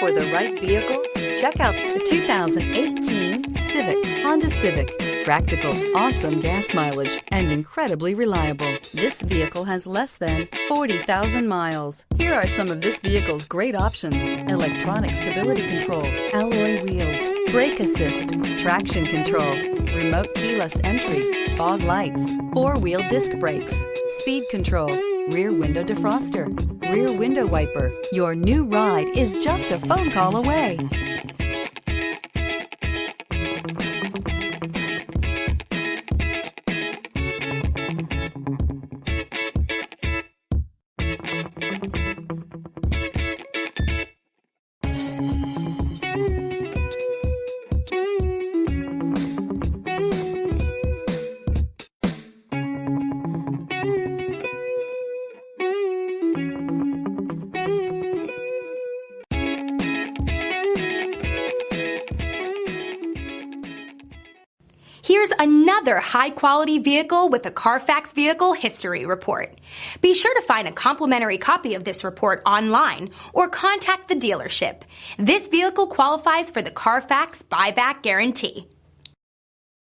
for the right vehicle? Check out the 2018 Honda Civic. Practical, awesome gas mileage, and incredibly reliable. This vehicle has less than 40,000 miles. Here are some of this vehicle's great options: electronic stability control, alloy wheels, brake assist, traction control, remote keyless entry, fog lights, four-wheel disc brakes, speed control, rear window defroster, rear window wiper. Your new ride is just a phone call away. Here's another high-quality vehicle with a Carfax Vehicle History Report. Be sure to find a complimentary copy of this report online or contact the dealership. This vehicle qualifies for the Carfax Buyback Guarantee.